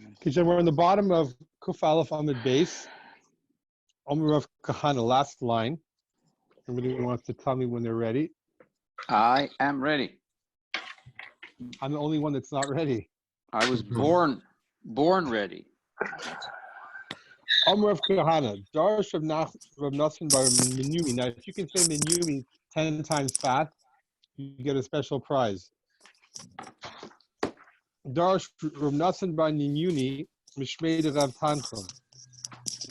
Okay, so we're on the bottom of Kuf Aleph on the base. Omer of Kahana, last line. Somebody wants to tell me when they're ready. I am ready. I'm the only one that's not ready. I was born ready. Omer of Kahana, Darish of Nassim Bar Minumi. Now, if you can say Minumi 10 times fast, you get a special prize. Darish of Nassim Bar Minumi, Mishmei de Rav Tanchum.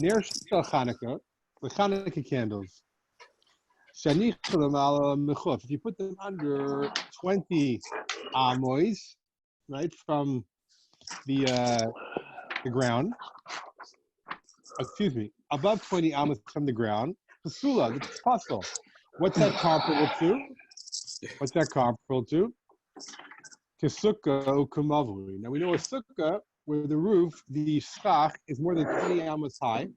Ner Shel Chanukah, the Chanukah candles. If you put them under 20 amois, right, from the ground, above 20 amois from the ground, pasula, it's puzzle. What's that comparable to? Kesukkah u'kumavui. Now we know a sukkah where the roof, the schach, is more than 20 amas high.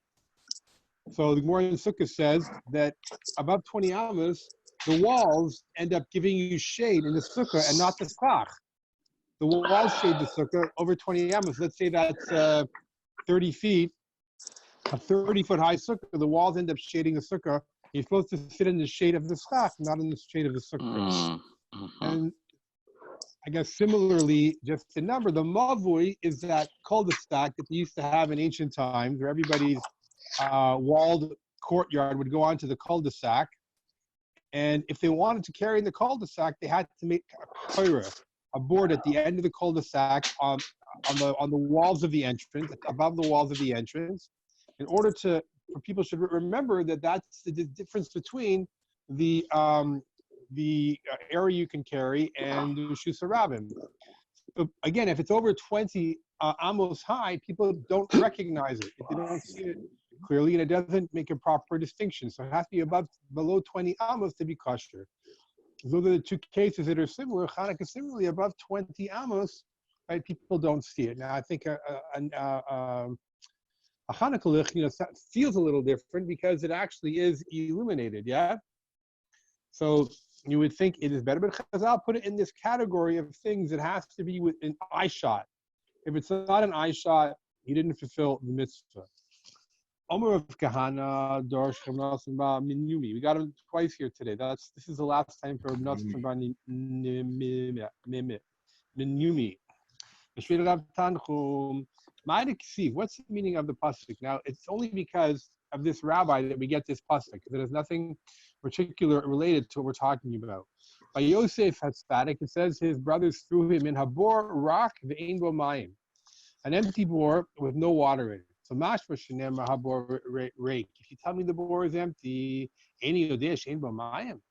So the Gemara in Sukkah says that above 20 amas, the walls end up giving you shade in the sukkah and not the schach. The walls shade the sukkah over 20 amas. Let's say that's 30 feet, a 30-foot high sukkah. The walls end up shading the sukkah. You're supposed to sit in the shade of the schach, not in the shade of the sukkah. And I guess similarly, just the number, the mavui is that cul-de-sac that they used to have in ancient times where everybody's walled courtyard would go onto the cul-de-sac, and if they wanted to carry in the cul-de-sac, they had to make a board at the end of the cul-de-sac on the walls of the entrance, above the walls of the entrance, in order for people should remember that that's the difference between the area you can carry and the Reshus HaRabim. So again, if it's over 20 amos high, people don't recognize it. If they don't see it clearly, and it doesn't make a proper distinction. So it has to be below 20 amos to be kosher. Those are the two cases that are similar. Chanukah similarly above 20 amos, right? People don't see it. Now I think a Chanukah lich, feels a little different because it actually is illuminated. Yeah. So you would think it is better, but Chazal put it in this category of things that has to be with an eye shot. If it's not an eye shot, he didn't fulfill the mitzvah. Omer of Kahana, Dorsh Nasim Ba Minumi. We got him twice here today. This is the last time for Nasim Ba Minumi. What's the meaning of the pasuk? Now, it's only because of this rabbi that we get this pasuk, because it has nothing particular related to what we're talking about. By Yosef Hatzaddik, it says his brothers threw him in Habor rock ve'ein bo mayim, an empty bore with no water in it. So mashma shenem habor rake. If you tell me the bore is empty, any odesh ein bo mayim,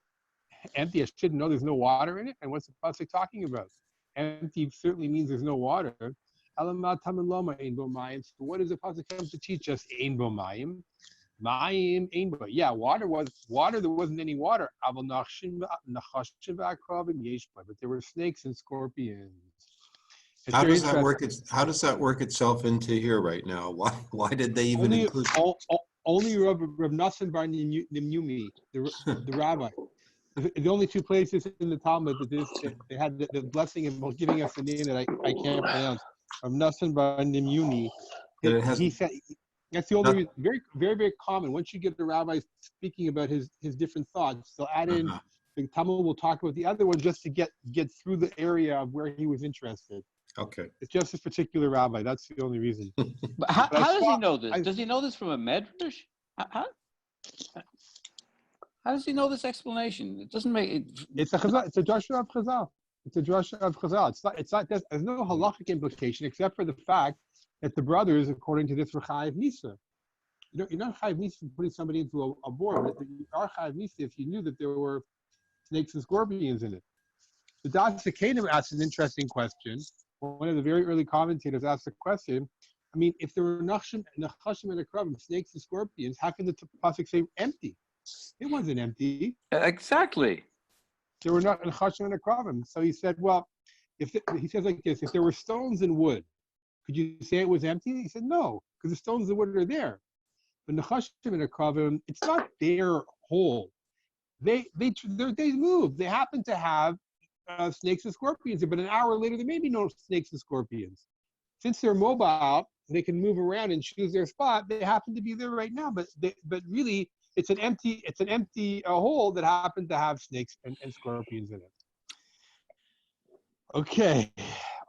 empty, I shouldn't know there's no water in it. And what's the pasuk talking about? Empty certainly means there's no water. So what does the pasuk come to teach us? Ein bo mayim. Mayim ein bo. Yeah, water. There wasn't any water. But there were snakes and scorpions. How does that work itself into here right now? Why did they even include? Only Rav Nassim Bar Nimyumi, the rabbi. The only two places in the Talmud that they had the blessing of giving us a name that I can't pronounce. Rav Nassim Bar Nimyumi. He said that's the only reason. Very, very, very common. Once you get the rabbi speaking about his different thoughts, they'll add in the Talmud. We'll talk about the other one just to get through the area of where he was interested. Okay. It's just this particular rabbi. That's the only reason. But how does he know this? Does he know this from a medrash? How does he know this explanation? It doesn't make it. It's a chazal. It's a drasha of chazal. It's not. There's no halachic implication except for the fact that the brothers, according to this, were chayiv misa. You're not chayiv misa for putting somebody into a board. You are chayiv misa if you knew that there were snakes and scorpions in it. The Das Kanim asked an interesting question. One of the very early commentators asked the question, I mean, if there were nachshim and akravim, snakes and scorpions, how can the pasuk say empty? It wasn't empty. Exactly. There were not nachshim and akravim. So he said, well, he says like this, if there were stones and wood, could you say it was empty? He said, no, because the stones and wood are there. But nachshim and akravim, it's not their whole. They move. They happen to have snakes and scorpions, but an hour later there may be no snakes and scorpions. since they're mobile, they can move around and choose their spot. They happen to be there right now, but really, it's an empty hole that happens to have snakes and scorpions in it. Okay.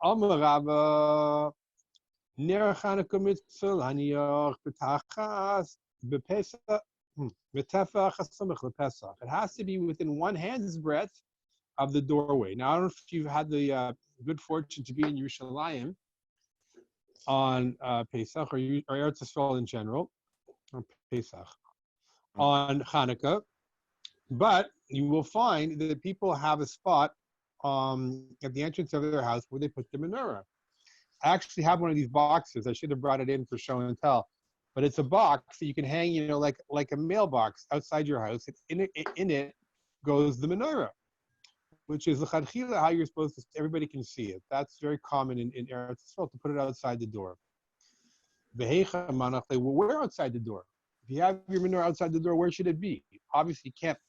Amar Rabba, Ner Chanukah mitzvah laniach b'tachas b'pesach b'tefach hasamach l'pesach. It has to be within one hand's breadth of the doorway. Now, I don't know if you've had the good fortune to be in Yerushalayim on Pesach or Eretz Yisrael in general, on Pesach, on Hanukkah, but you will find that people have a spot at the entrance of their house where they put the menorah. I actually have one of these boxes. I should have brought it in for show and tell, but it's a box that you can hang, like a mailbox outside your house. And in it goes the menorah, which is l'chadchila how you're supposed to. Everybody can see it. That's very common in Eretz Yisrael to put it outside the door. Where outside the door? If you have your menorah outside the door, where should it be? Obviously, you can't.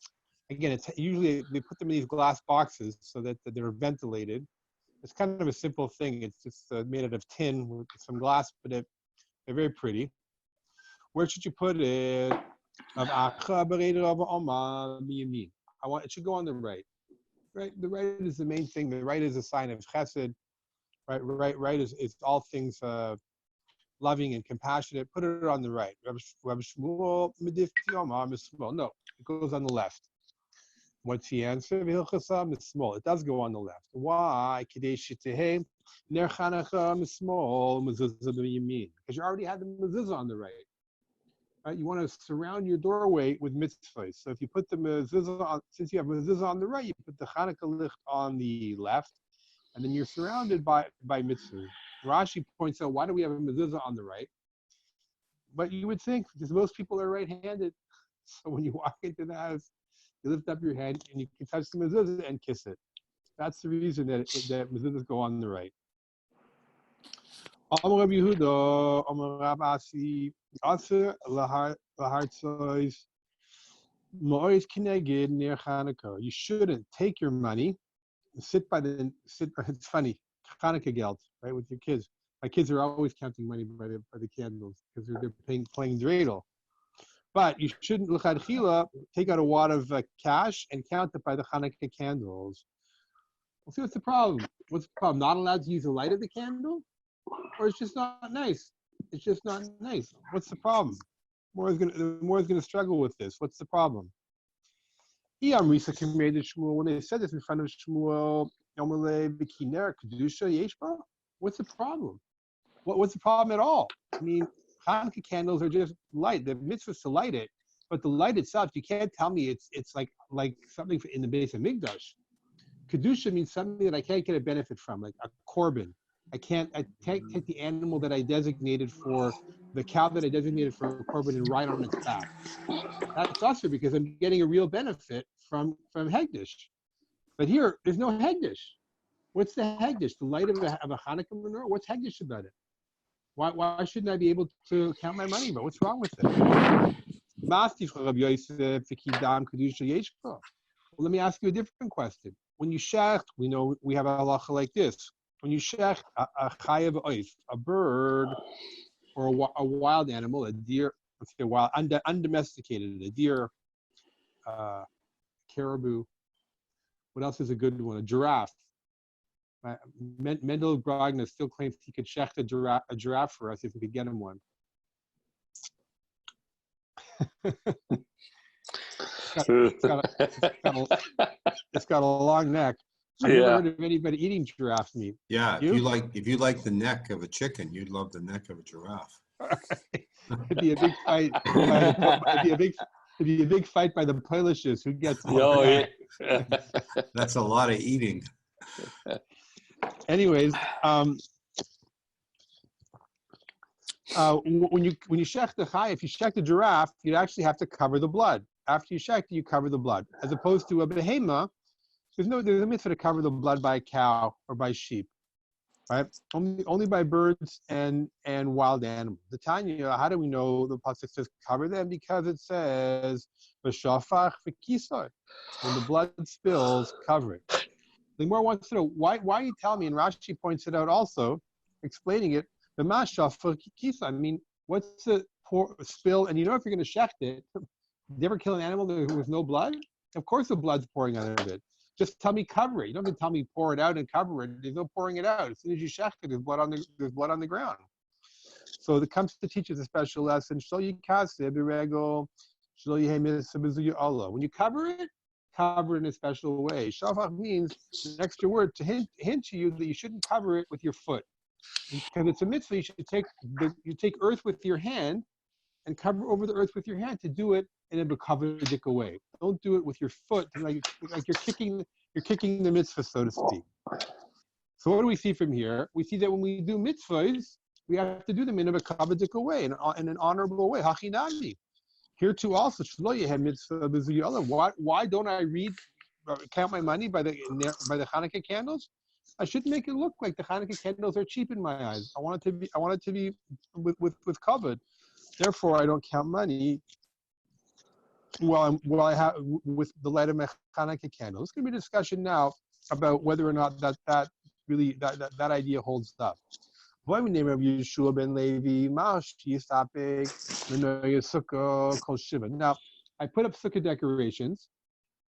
Again, it's usually they put them in these glass boxes so that they're ventilated. It's kind of a simple thing. It's just made out of tin with some glass, but they're very pretty. Where should you put it? It should go on the right. Right, the right is the main thing. The right is a sign of chesed. Right is all things loving and compassionate. Put it on the right. No, it goes on the left. What's the answer? Small. It does go on the left. Why? Because you already had the mezuzah on the right. Right? You want to surround your doorway with mitzvahs. So if you put the mezuzah on, since you have mezuzah on the right, you put the Hanukkah licht on the left, and then you're surrounded by mitzvahs. Rashi points out, why do we have a mezuzah on the right? But you would think, because most people are right-handed, so when you walk into the house, you lift up your hand and you can touch the mezuzah and kiss it. That's the reason that mezuzahs go on the right. Amar Rabbi Yehuda, Amar Rabbi Asi, Aser lahartzois mois kineged near Hanukkah. You shouldn't take your money and sit. It's funny, Hanukkah geld, right, with your kids. My kids are always counting money by the candles because they're playing dreidel. But you shouldn't l'chadchila take out a wad of cash and count it by the Hanukkah candles. We'll see what's the problem. What's the problem? Not allowed to use the light of the candle? Or it's just not nice. It's just not nice. What's the problem? More is gonna struggle with this. What's the problem? When they said this in front of Shmuel, what's the problem? What's the problem at all? I mean, Hanukkah candles are just light. The mitzvah is to light it, but the light itself, you can't tell me it's like something in the base of Mikdash. Kedusha means something that I can't get a benefit from, like a korban. I can't take the animal that I designated for, the cow that I designated for a korban and ride on its back. That's also because I'm getting a real benefit from Hegdish. But here, there's no Hegdish. What's the Hegdish? The light of a Hanukkah menorah? What's Hegdish about it? Why shouldn't I be able to count my money? But what's wrong with it? Well, let me ask you a different question. When you shecht, we have a halacha like this. When you shecht a chayav oif, a bird or a wild animal, a deer, let's say wild, undomesticated, a deer, caribou. What else is a good one? A giraffe. Mendel Brogna still claims he could shecht a giraffe for us if we could get him one. It's got a long neck. I've never heard of anybody eating giraffe meat. Yeah, if you like the neck of a chicken, you'd love the neck of a giraffe. It'd be a big fight. It'd be a big fight by the Polishes. Who gets? Yeah. That's a lot of eating. Anyways, when you shech the chay, if you shech the giraffe, you actually have to cover the blood. After you shech, you cover the blood, as opposed to a behema. There's a mitzvah to cover the blood by a cow or by sheep, right? Only by birds and wild animals. The Tanya, how do we know the pasuk says cover them? Because it says v'shafach v'kisar. When the blood spills, cover it. The Gemara wants to know why you tell me, and Rashi points it out also, explaining it. The mashaf for kisa. I mean, what's the spill? And if you're going to shecht it, did you ever kill an animal with no blood? Of course, the blood's pouring out of it. Just tell me cover it. You don't have to tell me pour it out and cover it. There's no pouring it out. As soon as you shecht it, there's blood on the ground. So it comes to teach us a special lesson. When you cover it in a special way. Shafach means an extra word to hint to you that you shouldn't cover it with your foot. Because it's a mitzvah, you should take earth with your hand and cover over the earth with your hand to do it in a bekavadik way. Don't do it with your foot, like you're kicking the mitzvah, so to speak. So what do we see from here? We see that when we do mitzvahs, we have to do them in a bekavadik way, in an honorable way. Hachinami. Here too also, why don't I count my money by the Hanukkah candles? I should make it look like the Hanukkah candles are cheap in my eyes. I want it to be with covered. Therefore, I don't count money while I have with the light of my Hanukkah candle. There's going to be a discussion now about whether or not that idea holds up. Now, I put up sukkah decorations,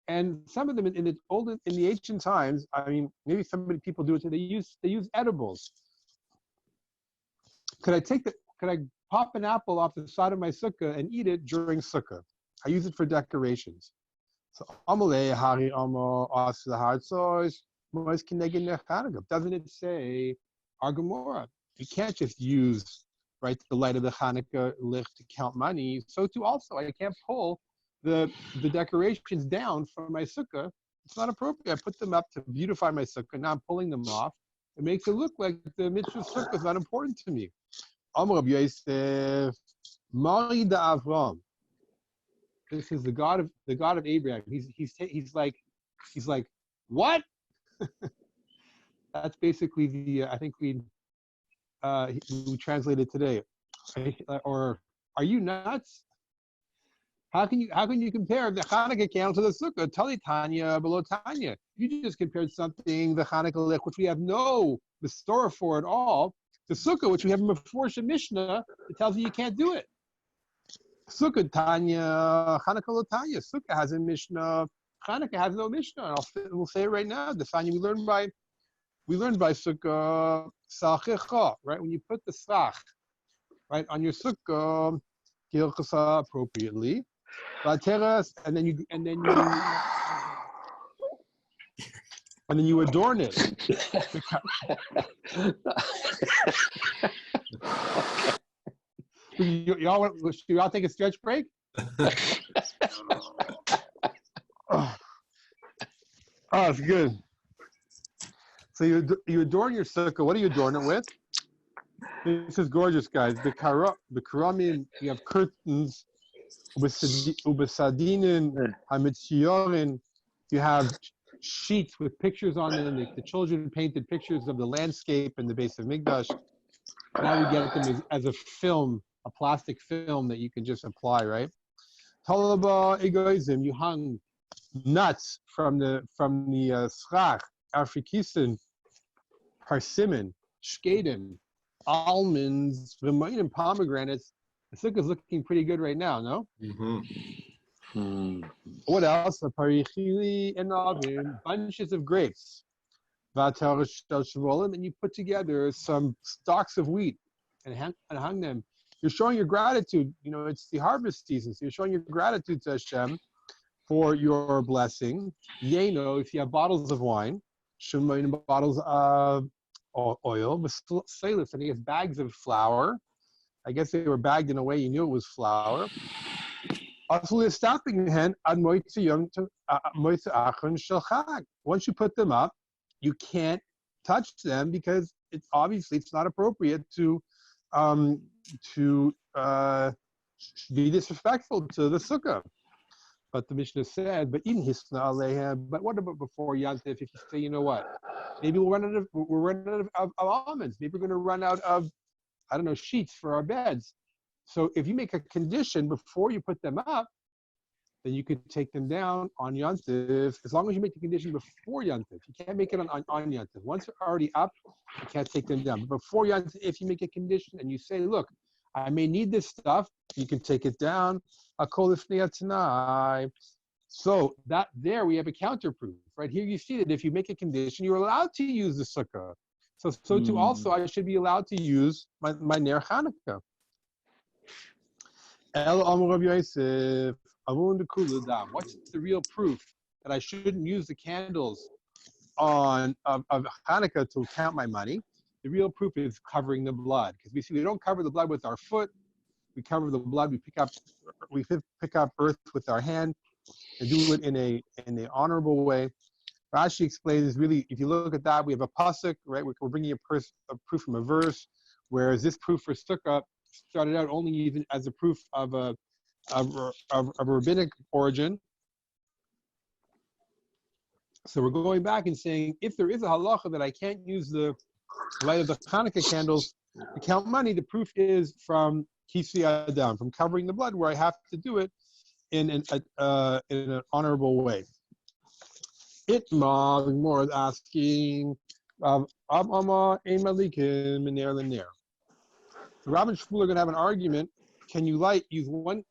and some of them in the ancient times, I mean, maybe people do it. They use edibles. Could I pop an apple off the side of my sukkah and eat it during sukkah? I use it for decorations. So doesn't it say our Gemara? You can't just use the light of the Hanukkah licht to count money. So too also, I can't pull the decorations down from my sukkah. It's not appropriate. I put them up to beautify my sukkah. Now I'm pulling them off. It makes it look like the mitzvah sukkah is not important to me. Amar Rabbi Yosef, Mari da Avram. This is the God of Abraham. He's like, what? That's basically I think we translated today. Or are you nuts? How can you compare the Hanukkah candle to the Sukkah? Tali Tanya below Tanya. You just compared something, the Hanukkah lich, which we have no Mistorah for at all, to Sukkah, which we have a Meforshah Mishnah that tells you can't do it. Sukkah Tanya, Hanukkah lo Tanya. Sukkah has a Mishnah. Hanukkah has no Mishnah. We'll say it right now. The Tanya we learned by Sukkah Sachecha, right? When you put the Sach, right, on your Sukkah, Kilchasa appropriately, and then you adorn it. You all take a stretch break? Oh, it's good. So you adorn your sukkah. What do you adorn it with? This is gorgeous, guys. The karamim, you have curtains, ubesadinin, hamitziyorin. You have sheets with pictures on them. The children painted pictures of the landscape and the base of Mikdash. Now we get them as a film, a plastic film that you can just apply, right? Talaba egoism, you hung nuts from the schach, afrikisen, persimmon, shkedim, almonds, and pomegranates. The sukkah is looking pretty good right now, no? Mm-hmm. What else? Parichili and avim, bunches of grapes. And you put together some stalks of wheat and hung them. You're showing your gratitude. It's the harvest season, so you're showing your gratitude to Hashem for your blessing. If you have bottles of wine, bottles of oil, and he has bags of flour. I guess they were bagged in a way you knew it was flour. Once you put them up, you can't touch them because it's not appropriate to be disrespectful to the sukkah. But the Mishnah said, but what about before Yantif? If you say, you know what, maybe we're running out of almonds. Maybe we're going to run out of, sheets for our beds. So if you make a condition before you put them up, then you could take them down on Yontif, as long as you make the condition before Yontif. You can't make it on Yontif. Once they're already up, you can't take them down. But before Yontif, if you make a condition and you say, look, I may need this stuff, you can take it down. So that there we have a counter proof. Right here you see that if you make a condition, you're allowed to use the sukkah. So too also I should be allowed to use my Ner Hanukkah. What's the real proof that I shouldn't use the candles of Hanukkah to count my money? The real proof is covering the blood, because we see we don't cover the blood with our foot. We cover the blood. We pick up earth with our hand and do it in an honorable way. Rashi explains really, if you look at that, we have a pasuk, right? We're bringing a proof from a verse, whereas this proof for sukkah started out only even as a proof of a rabbinic origin. So we're going back and saying, if there is a halacha that I can't use the light of the Hanukkah candles to count money, the proof is from Kisi Adam, from covering the blood, where I have to do it in an honorable way. Itma, the Gemara is asking, Rav and Shmuel are going to have an argument. Can you use one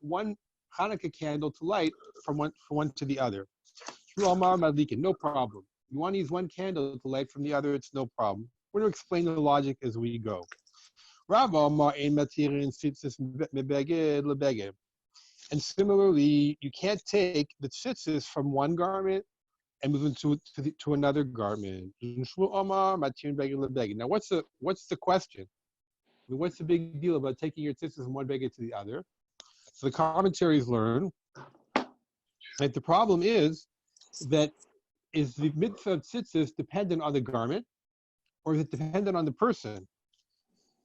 Hanukkah candle to light from one to the other? No problem. You want to use one candle to light from the other, it's no problem. We're going to explain the logic as we go. And similarly, you can't take the tzitzis from one garment and move them to another garment. Now, what's the question? I mean, what's the big deal about taking your tzitzis from one beged to the other? So the commentaries learn that the problem is the mitzvah of tzitzis dependent on the garment, or is it dependent on the person?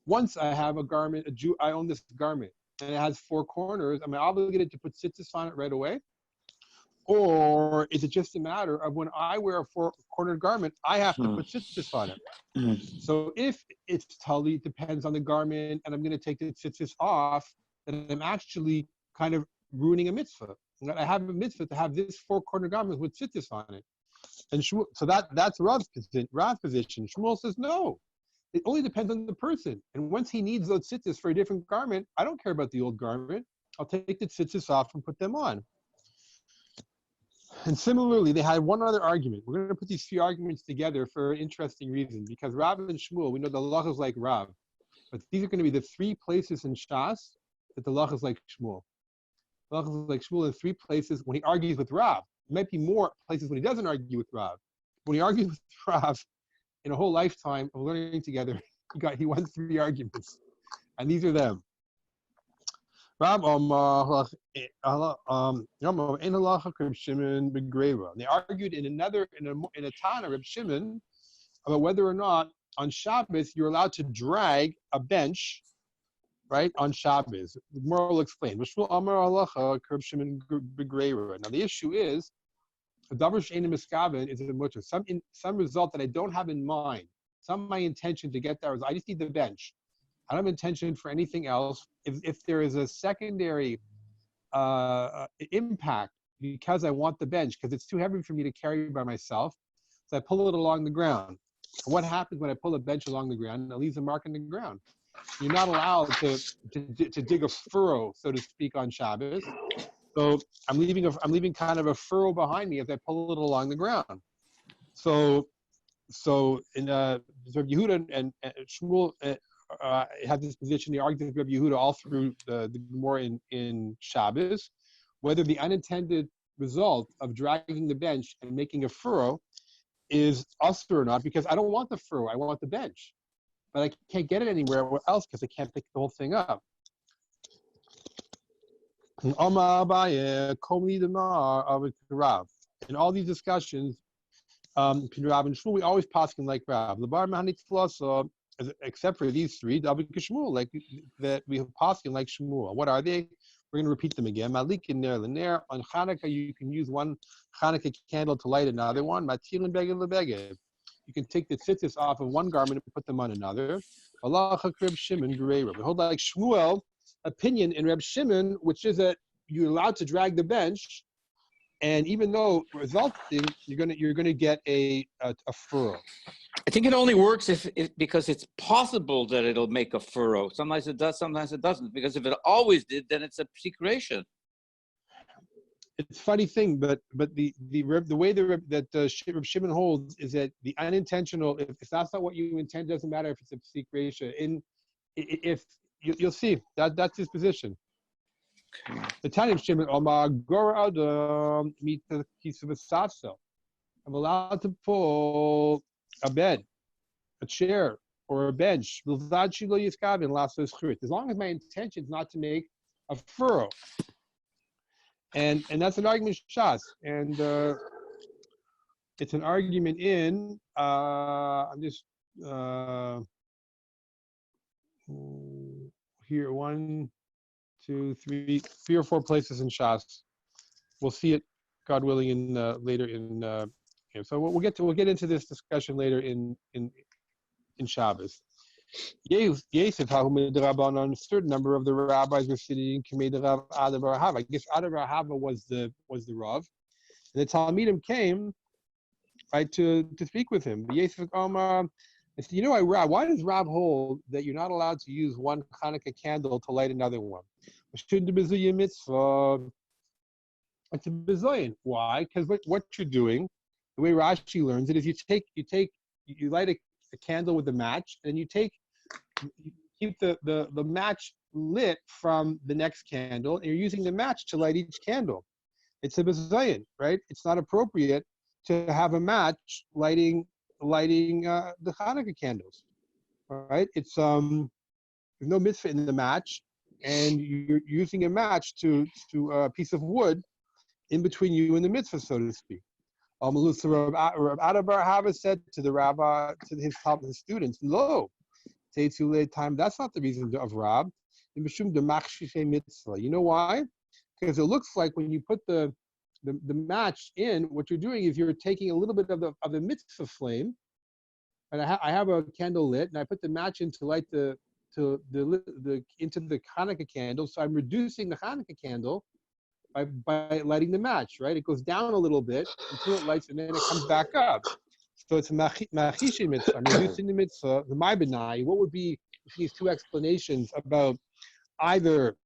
Once I have a garment, I own this garment, and it has four corners, am I obligated to put tzitzis on it right away? Or is it just a matter of when I wear a four-cornered garment, I have to put tzitzis on it? So if it's totally depends on the garment, and I'm going to take the tzitzis off, then I'm actually kind of ruining a mitzvah. I have a mitzvah to have this four-cornered garment with tzitzis on it. And so that's Rav's position. Shmuel says, no, it only depends on the person. And once he needs those tzitzis for a different garment, I don't care about the old garment. I'll take the tzitzis off and put them on. And similarly, they had one other argument. We're going to put these three arguments together for an interesting reason, because Rav and Shmuel, we know the halacha is like Rav, but these are going to be the three places in Shas that the halacha is like Shmuel. The halacha is like Shmuel in three places when he argues with Rav. There might be more places when he doesn't argue with Rav. When he argues with Rav, in a whole lifetime of learning together, he won three arguments, and these are them. Rav they argued in a Tana, Reb Shimon, about whether or not on Shabbos you're allowed to drag a bench, right, on Shabbos. The Gemara will explain. Now the issue is, some result that I don't have in mind, some of my intention to get there is I just need the bench. I don't have intention for anything else. If there is a secondary impact because I want the bench, because it's too heavy for me to carry by myself, so I pull it along the ground. And what happens when I pull a bench along the ground? It leaves a mark in the ground. You're not allowed to dig a furrow, so to speak, on Shabbos. So I'm leaving kind of a furrow behind me as I pull it along the ground. So in Rabbi Yehuda and Shmuel have this position. They argue with Rabbi Yehuda all through the Gemara in Shabbos, whether the unintended result of dragging the bench and making a furrow is usher or not, because I don't want the furrow, I want the bench. But I can't get it anywhere else because I can't pick the whole thing up. In all these discussions, between Rav and Shmuel, we always paskin like Rav. Except for these three, like that we paskin like Shmuel. What are they? We're going to repeat them again. Malik in ner l'ner. On Hanukkah, you can use one Hanukkah candle to light another one. Matil and beged lebeged. You can take the tzitzis off of one garment and put them on another. Allah Reb Shimon we hold like Shmuel opinion in Reb Shimon, which is that you're allowed to drag the bench And even though resulting, you're gonna get a furrow. I think it only works if because it's possible that it'll make a furrow. Sometimes it does, sometimes it doesn't. Because if it always did, then it's a secretion. It's a funny thing, but the way that Reb Shimon holds is that the unintentional, if that's not what you intend, doesn't matter if it's a secretion. If you'll see that's his position. The Tanya Shimon Omar Gora Adam meet the piece of a safsel. I'm allowed to pull a bed, a chair, or a bench. As long as my intention is not to make a furrow. And that's an argument Shas. And it's an argument in I'm just here 1, 2, 3 or 4 places in Shas. We'll see it, God willing, in later in. So we'll get into this discussion later in Shabbos. Yosef, a certain number of the rabbis were sitting in Rav Adavar Hava. I guess Adavar Hava was the Rav, and the Talmidim came right to speak with him. Yosef Omar, I said, why does Rav hold that you're not allowed to use one Hanukkah candle to light another one? It's a bizayin. Why? Because what you're doing, the way Rashi learns it, is you light a candle with a match, and you keep the match lit from the next candle, and you're using the match to light each candle. It's a bizayin, right? It's not appropriate to have a match lighting the Hanukkah candles, right? It's there's no mitzvah in the match, and you're using a match to a piece of wood in between you and the mitzvah, so to speak. Rav Adavar Hava said to the rabbi, to his students, "Lo, say too late time. That's not the reason of Rab. You know why? Because it looks like when you put the match in, what you're doing is you're taking a little bit of the mitzvah flame, and I have a candle lit, and I put the match in to light into the Hanukkah candle. So I'm reducing the Hanukkah candle by lighting the match, right? It goes down a little bit until it lights, and then it comes back up. So it's a machishi mitzvah. I'm reducing the mitzvah. The my benai. What would be these two explanations about either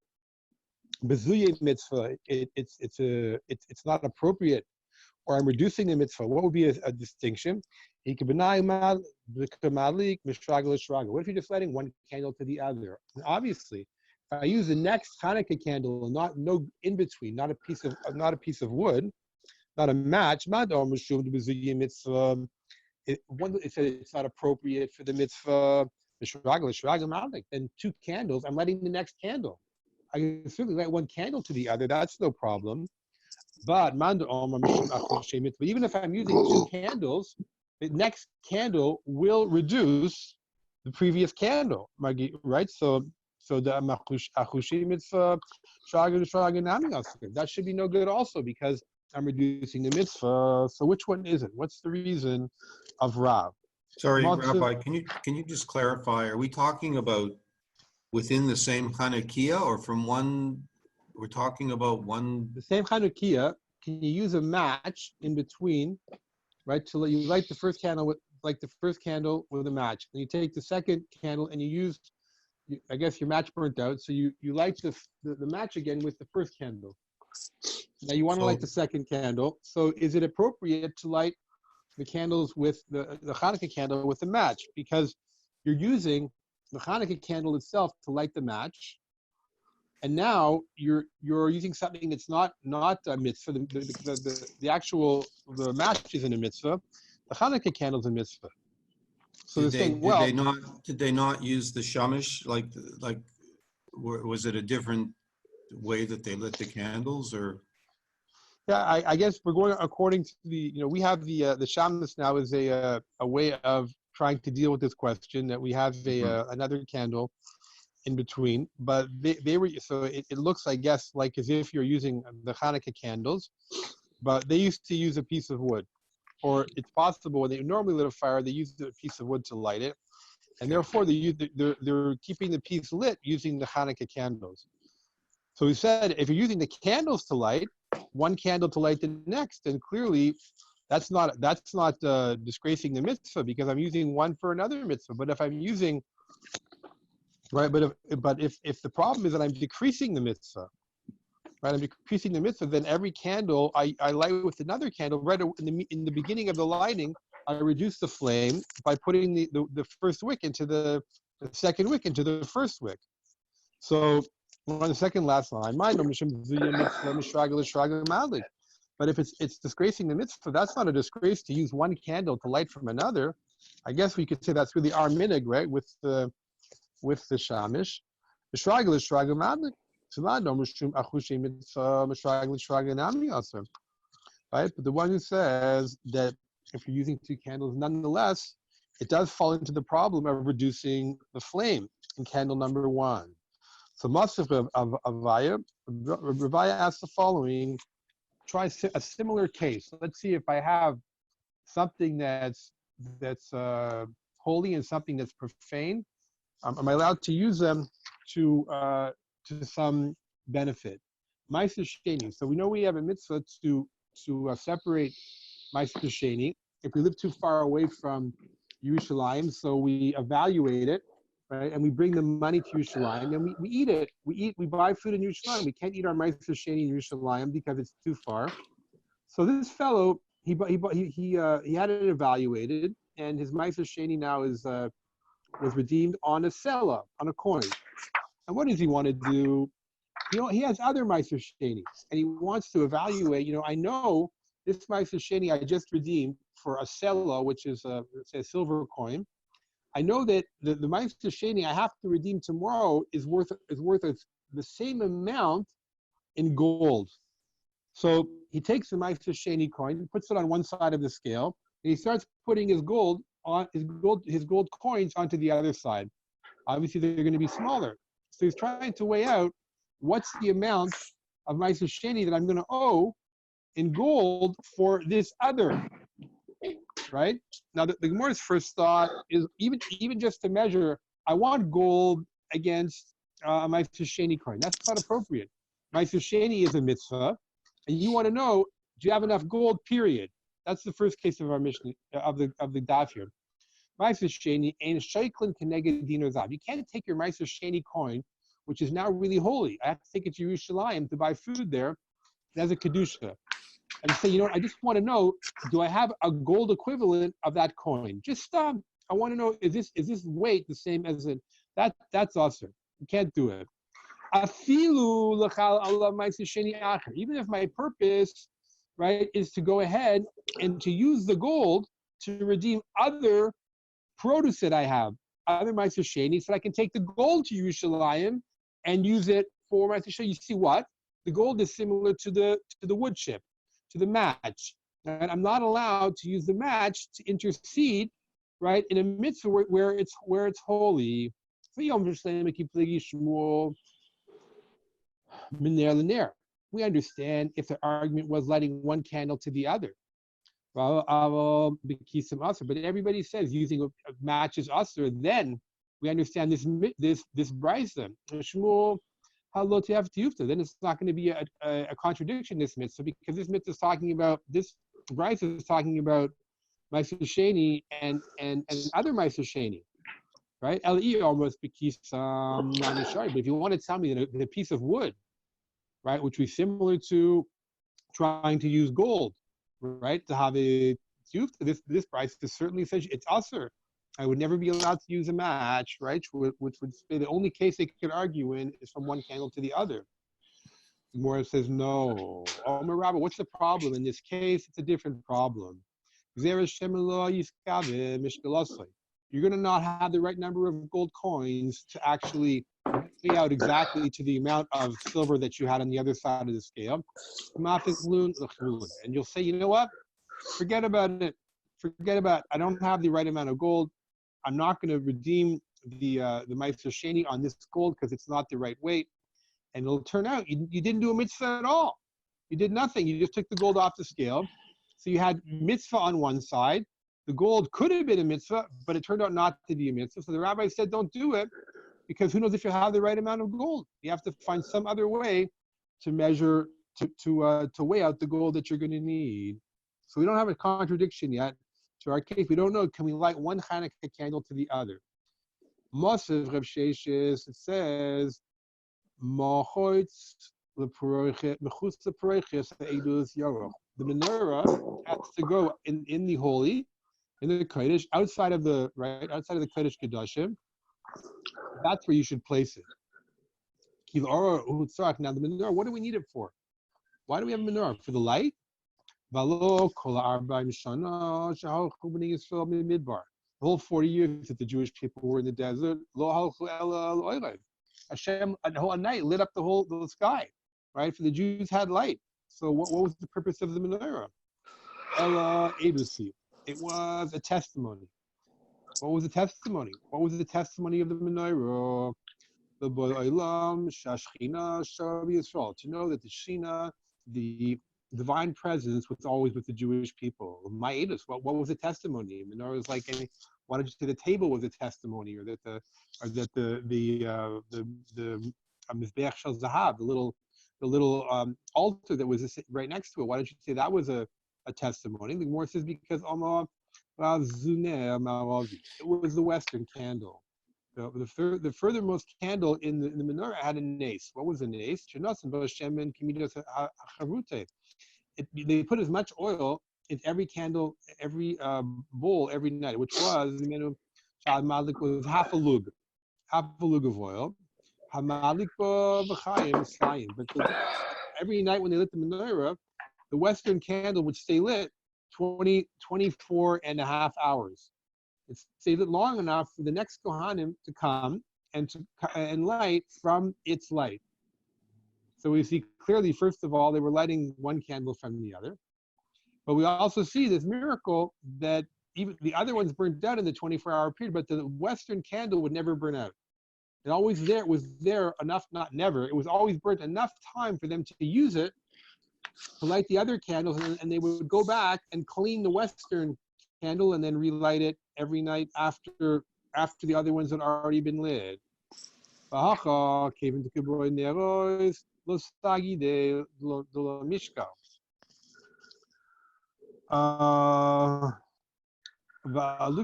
bezuye mitzvah? It's not appropriate, or I'm reducing the mitzvah. What would be a distinction? What if you're just lighting one candle to the other? And obviously, if I use the next Hanukkah candle, no in between, not a piece of wood, not a match, it said it's not appropriate for the mitzvah. Then 2 candles, I'm lighting the next candle. I can certainly light one candle to the other, that's no problem. But even if I'm using 2 candles, the next candle will reduce the previous candle, right? So the achushim mitzvah, that should be no good also, because I'm reducing the mitzvah. So which one is it? What's the reason of Rav? Sorry, Rabbi, can you just clarify? Are we talking about within the same Chanukiah, or from one? We're talking about one. The same Chanukiah. Can you use a match in between, right? So you light the first candle with a match, and you take the second candle and you use. I guess your match burnt out, so you light the match again with the first candle. Now you want to light the second candle. So is it appropriate to light the candles with the Hanukkah candle with the match? Because you're using the Hanukkah candle itself to light the match, and now you're using something that's not a mitzvah. The match isn't a mitzvah. The Hanukkah candle is a mitzvah. So did they not use the shamish? Like, was it a different way that they lit the candles, or? Yeah, I guess we're going according to we have the shamish now is a way of trying to deal with this question, that we have another candle in between, but they were, so it looks, I guess, like as if you're using the Hanukkah candles, but they used to use a piece of wood. Or it's possible when they normally lit a fire, they used a piece of wood to light it, and therefore they're keeping the piece lit using the Hanukkah candles. So we said if you're using the candles to light, one candle to light the next, then clearly that's not disgracing the mitzvah because I'm using one for another mitzvah. But if I'm using, right, but if the problem is that I'm decreasing the mitzvah, right, I'm decreasing the mitzvah, then every candle I light with another candle, right in the beginning of the lighting, I reduce the flame by putting the first wick into the second wick into the first wick. So on the second last line, but if it's disgracing the mitzvah, that's not a disgrace to use one candle to light from another. I guess we could say that's really our minig, right? With the shamish. Right? But the one who says that if you're using two candles, nonetheless, it does fall into the problem of reducing the flame in candle number one. So Masif of Avaya asks the following, try a similar case. Let's see if I have something that's holy and something that's profane. Am I allowed to use them to some benefit? Ma'aser Sheni. So we know we have a mitzvah to separate Ma'aser Sheni. If we live too far away from Yerushalayim, so we evaluate it, right? And we bring the money to Yerushalayim and we eat it. We buy food in Yerushalayim. We can't eat our Ma'aser Sheni in Yerushalayim because it's too far. So this fellow, he had it evaluated, and his Ma'aser Sheni now was redeemed on a sela, on a coin. And what does he want to do? He has other Ma'aser Shenis, and he wants to evaluate. I know this Ma'aser Sheni I just redeemed for a sela, which is a silver coin. I know that the Ma'aser Sheni I have to redeem tomorrow is worth the same amount in gold. So he takes the Ma'aser Sheni coin, puts it on one side of the scale, and he starts putting his gold coins onto the other side. Obviously, they're going to be smaller. So he's trying to weigh out what's the amount of Ma'aser Sheni that I'm going to owe in gold for this other, right? Now, the Gemara's first thought is even just to measure, I want gold against a Ma'aser Sheni coin. That's not appropriate. Ma'aser Sheni is a mitzvah, and you want to know, do you have enough gold, period? That's the first case of our mission, of the daf here. Ma'aser Sheni and sheiklin keneged dinar zav. You can't take your Ma'aser Sheni coin, which is now really holy. I have to take it to Yerushalayim to buy food there as a kedusha, and say, I just want to know, do I have a gold equivalent of that coin? Just I want to know, is this weight the same as it? That's awesome. You can't do it. Even if my purpose, right, is to go ahead and to use the gold to redeem other produce that I have, other Ma'aser Sheni, so I can take the gold to Yerushalayim and use it for Ma'aser Sheni. You see what? The gold is similar to the wood chip, to the match. And I'm not allowed to use the match to intercede, right, in a mitzvah where it's holy. We understand if the argument was lighting one candle to the other. But everybody says using a match is usher, then we understand this brisa. Then it's not going to be a contradiction, this mitzvah, because this mitzvah is talking about, this brisa is talking about Ma'aser Sheni and other Ma'aser Sheni, right? But if you want to tell me that a piece of wood, right, which would be similar to trying to use gold, right, to have a this price is certainly says it's usher. I would never be allowed to use a match, right, which would be the only case they could argue in is from one candle to the other. Gemara says no. Oh, Rabbi, what's the problem in this case? It's a different problem. You're going to not have the right number of gold coins to actually pay out exactly to the amount of silver that you had on the other side of the scale. And you'll say, you know what? Forget about it. I don't have the right amount of gold. I'm not going to redeem the Ma'aser Sheni on this gold because it's not the right weight. And it'll turn out you didn't do a mitzvah at all. You did nothing. You just took the gold off the scale. So you had mitzvah on one side. The gold could have been a mitzvah, but it turned out not to be a mitzvah. So the rabbi said, don't do it, because who knows if you have the right amount of gold. You have to find some other way to measure to weigh out the gold that you're going to need. So we don't have a contradiction yet. To our case, we don't know, can we light one Hanukkah candle to the other? Moshe Reb Sheshes, it says, the menorah has to go in the holy, in the Kodesh, outside of the Kodesh Kedoshim. That's where you should place it. Now the menorah, what do we need it for? Why do we have a menorah? For the light? The whole 40 years that the Jewish people were in the desert, Hashem, a whole night lit up the sky, right? For the Jews had light. So what was the purpose of the menorah? Ella Edusi. It was a testimony. What was the testimony? What was the testimony of the menorah? The Bo'olam Shashchina Shavi Yisrael. To know that the Shina, the divine presence, was always with the Jewish people. Ma'edus. What was the testimony? Menorah is like why don't you say the table was a testimony, or that the Mizbeach Shel Zahab, the little altar that was right next to it. Why don't you say that was a testimony? The Gemara says because it was the western candle. The furthermost candle in the menorah had a nace. What was a nace? They put as much oil in every candle, every bowl, every night, which was half a lug of oil. But every night when they lit the menorah, the western candle would stay lit 24 and a half hours. It stayed lit long enough for the next Kohanim to come and light from its light. So we see clearly, first of all, they were lighting one candle from the other. But we also see this miracle that even the other ones burned out in the 24-hour period, but the western candle would never burn out. It was there enough, not never. It was always burnt enough time for them to use it to light the other candles, and they would go back and clean the western candle and then relight it every night after the other ones had already been lit. Look,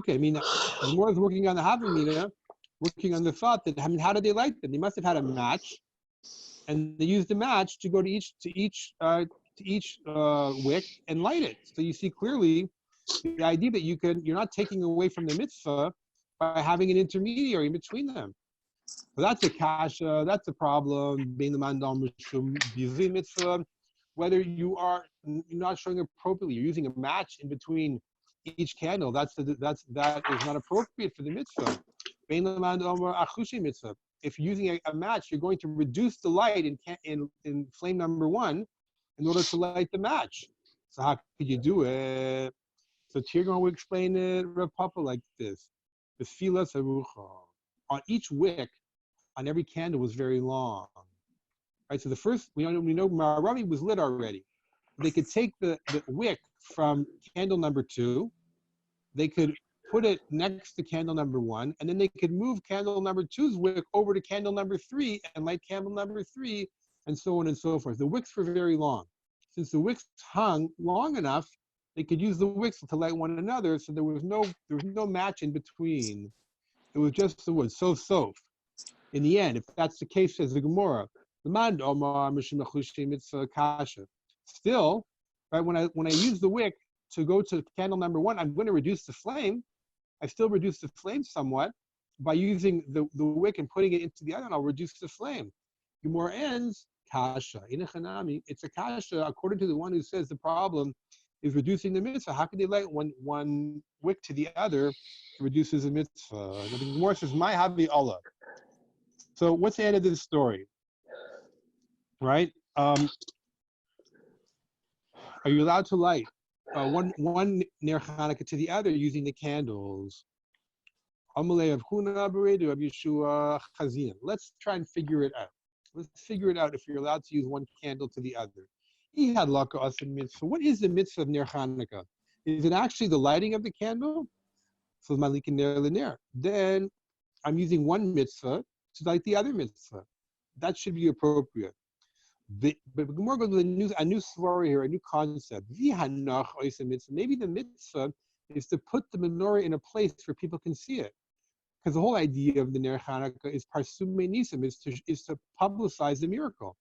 I mean, the more is working on the Havamina, working on the thought that, I mean, how did they light them? They must have had a match, and they used the match to go to each wick and light it. So you see clearly the idea that you're not taking away from the mitzvah by having an intermediary in between them. So that's a kasha, that's a problem. Being the mandal mishum bizi mitzvah, whether you're not showing appropriately, you're using a match in between each candle. That is not appropriate for the mitzvah. Being the mandal achushi mitzvah. If you're using a match, you're going to reduce the light in flame number one in order to light the match. So how could you do it? So Tirgon will explain it, Rav Papa, like this. The fila sarucha. On each wick, on every candle was very long. Right, so the first, we know Marami was lit already. They could take the wick from candle number 2, they could put it next to candle number 1, and then they could move candle number 2's wick over to candle number 3 and light candle number 3, and so on and so forth. The wicks were very long. Since the wicks hung long enough, they could use the wicks to light one another, so there was no match in between. It was just the wood, so. In the end, if that's the case, says the Gemara, still, right, when I use the wick to go to candle number 1, I'm going to reduce the flame. I still reduce the flame somewhat by using the wick and putting it into the other, and I'll reduce the flame. Gemara ends, kasha. It's a kasha according to the one who says the problem is reducing the mitzvah. How can they light one wick to the other? It reduces the mitzvah. The Gemara says, "My havi Allah." So what's the end of this story? Right? Are you allowed to light one Ner Hanukkah to the other using the candles? Let's try and figure it out. Let's figure it out if you're allowed to use one candle to the other. What is the mitzvah of Ner Hanukkah? Is it actually the lighting of the candle? So then I'm using one mitzvah to light the other mitzvah. That should be appropriate. But Gemara goes with a new story here, a new concept. Maybe the mitzvah is to put the menorah in a place where people can see it. Because the whole idea of the Ner Chanukah is parsum nisim, is to publicize the miracle.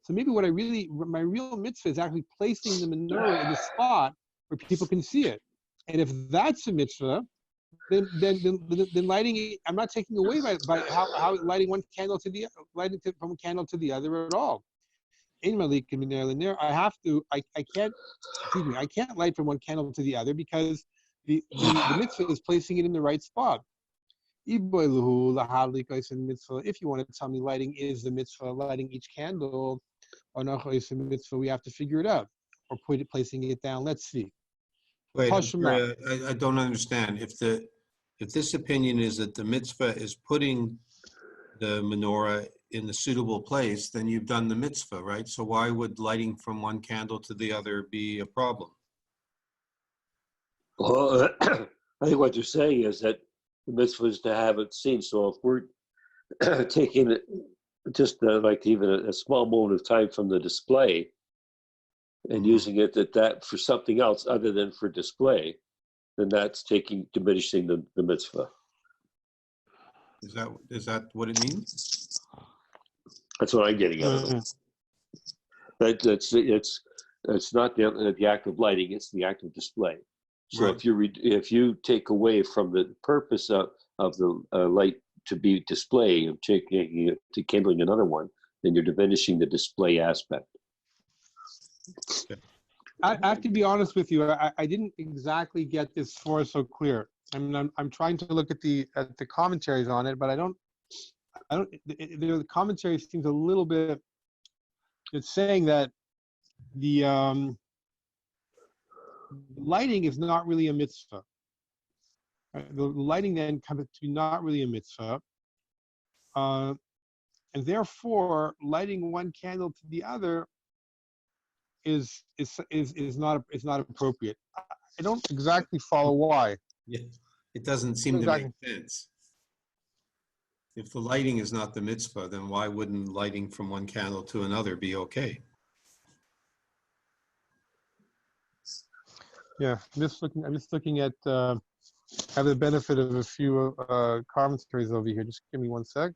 So maybe my real mitzvah is actually placing the menorah in the spot where people can see it. And if that's a mitzvah, then lighting it, I'm not taking away by how lighting one candle to the from one candle to the other at all. In Malik and I can't light from one candle to the other because the mitzvah is placing it in the right spot. If you want to tell me lighting is the mitzvah, lighting each candle, or mitzvah, we have to figure it out, or placing it down. Let's see. Wait, I don't understand. If this opinion is that the mitzvah is putting the menorah in the suitable place, then you've done the mitzvah, right? So why would lighting from one candle to the other be a problem? Well, I think what you're saying is that the mitzvah is to have it seen. So if we're taking it just like even a small moment of time from the display and using it that for something else other than for display, then that's diminishing the mitzvah. Is that what it means? That's what I'm getting out of it. It's not the act of lighting; it's the act of display. So Right. if you take away from the purpose of the light to be display and taking it to kindling another one, then you're diminishing the display aspect. I have to be honest with you. I didn't exactly get this so clear. I mean, I'm trying to look at the commentaries on it, but I don't. The commentary seems a little bit. It's saying that the lighting is not really a mitzvah. The lighting then comes to be not really a mitzvah, and therefore lighting one candle to the other is not appropriate. I don't exactly follow why. Yeah, it doesn't seem to make sense. If the lighting is not the mitzvah, then why wouldn't lighting from one candle to another be okay? Yeah, I'm just looking at have the benefit of a few commentaries over here. Just give me one sec.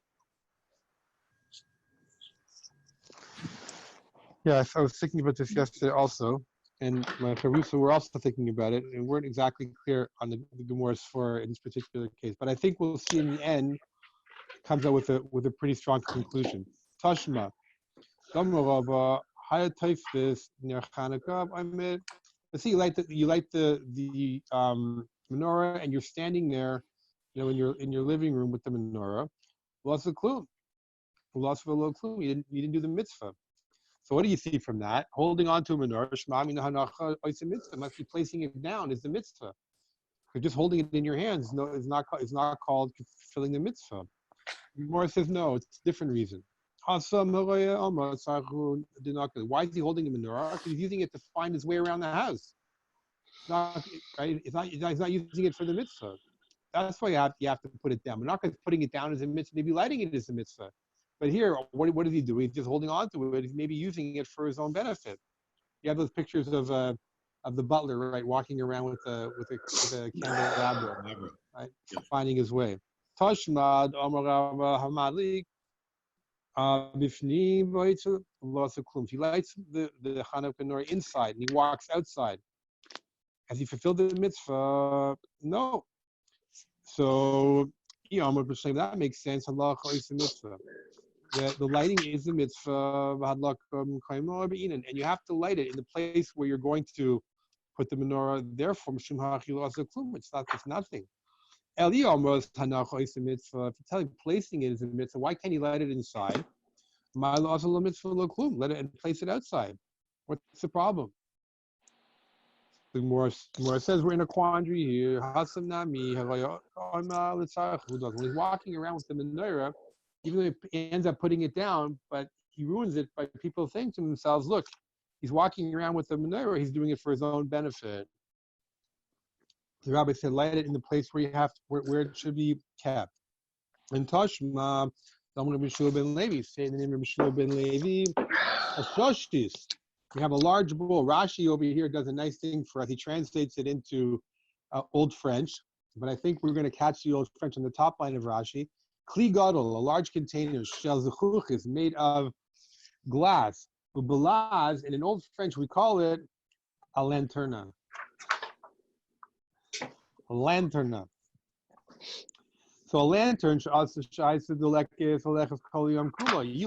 Yeah, I was thinking about this yesterday also, and my Harusa were also thinking about it, and weren't exactly clear on the Gemara's for in this particular case. But I think we'll see in the end comes out with a pretty strong conclusion. Tashma, let's see, you light the menorah, and you're standing there, in your living room with the menorah. Lost a clue. Lost a little clue. You didn't do the mitzvah. So what do you see from that? Holding on to a menorah, must be placing it down is the mitzvah. So just holding it in your hands is not called fulfilling the mitzvah. Gemara says no, it's a different reason. Why is he holding the menorah? Because he's using it to find his way around the house. He's not using it for the mitzvah. That's why you have to put it down. We're not putting it down as a mitzvah. Maybe lighting it is a mitzvah. But here, what is he doing? He's just holding on to it. He's maybe using it for his own benefit. You have those pictures of the butler, right, walking around with a candelabra, right, finding his way. Tashmad Hamalik Bifni Boitzu lost a klum. He lights the Hanukkah menorah inside and he walks outside. Has he fulfilled the mitzvah? No. So that makes sense. Allah is the mitzvah. The lighting is the mitzvah, and you have to light it in the place where you're going to put the menorah. Therefore, it's nothing. If you tell him placing it is a mitzvah, why can't you light it inside? Let it and place it outside. What's the problem? The Gemara says we're in a quandary here. When he's walking around with the menorah, even though he ends up putting it down, but he ruins it by people saying to themselves, look, he's walking around with the menorah, he's doing it for his own benefit. The rabbi said, light it in the place where it should be kept. And Tashma, someone of Meshua ben Levi, say the name of Meshua ben Levi, Ashoshis. We have a large bowl. Rashi over here does a nice thing for us. He translates it into Old French, but I think we're going to catch the Old French on the top line of Rashi. Kli gadol, a large container, shel zechuchis, made of glass. Ubelaz, in an Old French, we call it a lanterna. A lanterna. So a lantern, you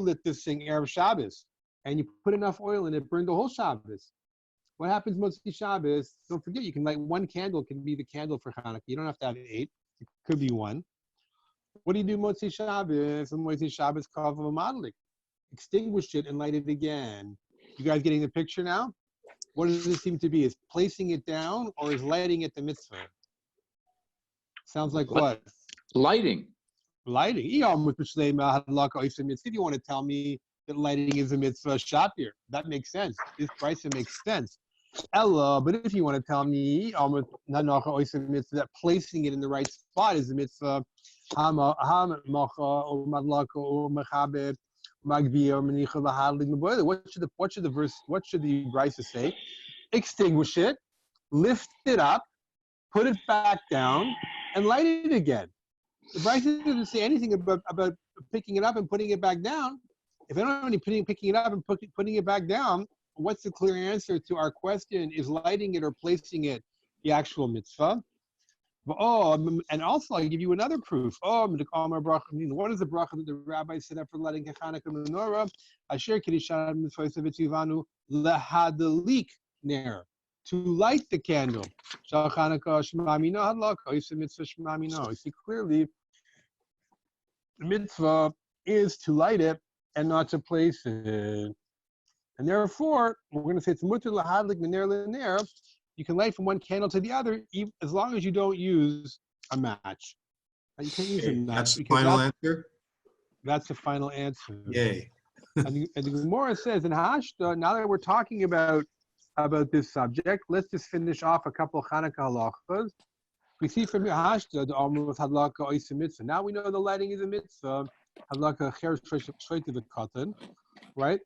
lit this thing Erev Shabbos, and you put enough oil in it, burned the whole Shabbos. What happens Motzi Shabbos? Don't forget, you can light one candle, can be the candle for Hanukkah. You don't have to have 8. It could be 1. What do you do Motzi Shabbos? Motzi Shabbos kavah madlik. Extinguish it and light it again. You guys getting the picture now? What does this seem to be? Is placing it down or is lighting it the mitzvah? Sounds like what? Lighting. Lighting. If you want to tell me that lighting is a mitzvah shapir, that makes sense. This price makes sense. Ella, but if you want to tell me that placing it in the right spot is a mitzvah, what should the Brisa say? Extinguish it, lift it up, put it back down, and light it again. The Brisa doesn't say anything about picking it up and putting it back down. If I don't have any picking it up and putting it back down, what's the clear answer to our question? Is lighting it or placing it the actual mitzvah? And also I'll give you another proof. What is the bracha that the rabbi said after lighting Hanukkah menorah? Asher kedishan mitzvah sevitzivanu lehadalik ner, to light the candle. Shal Hanukkah shmamino hadlak oisem mitzvah shmamino. You see clearly, the mitzvah is to light it and not to place it. And therefore, we're going to say it's mutter lahadlik ner lener. You can light from one candle to the other, as long as you don't use a match. You can't use a match. That's the final answer? That's the final answer. Yay. and the Gemara says in Hashta, now that we're talking about this subject, let's just finish off a couple of Hanukkah halachas. We see from here Hashta, the Amrut Hadlaka Oisa Mitzvah. Now we know the lighting is a mitzvah. Hadlaka Cher straight to the cotton, right?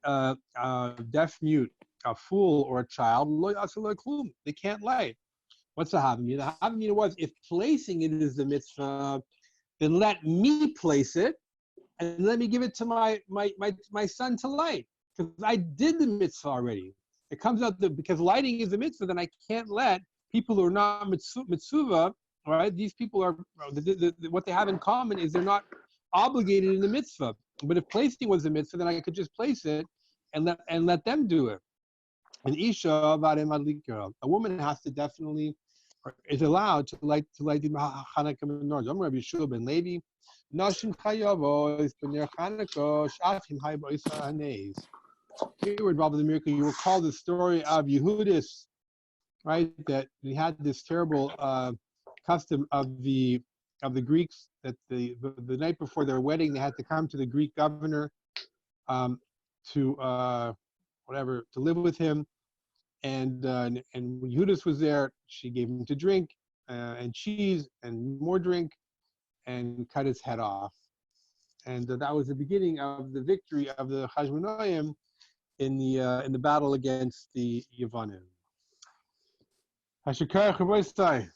Deaf mute, a fool or a child, they can't light. What's the havamina? The havamina was, if placing it is the mitzvah, then let me place it and let me give it to my son to light, because I did the mitzvah already. It comes out that because lighting is the mitzvah, then I can't let people who are not mitzvah, right? These people are, what they have in common is they're not obligated in the mitzvah. But if placing was the mitzvah, then I could just place it and let them do it. And Isha, a woman has to definitely, is allowed to light the Hanukkah menorah. I'm Rabbi Yeshua ben Levi. Nashim chayavos b'ner Hanukkah shafim hay b'isa haneis. Here we're involved in the miracle. You recall the story of Yehudis, right? That we had this terrible custom of the Greeks that the night before their wedding they had to come to the Greek governor to live with him, and when Yehudis was there, she gave him to drink and cheese and more drink, and cut his head off, and that was the beginning of the victory of the Chashmonaim in the battle against the Yevanim. Hashikar Chavostai.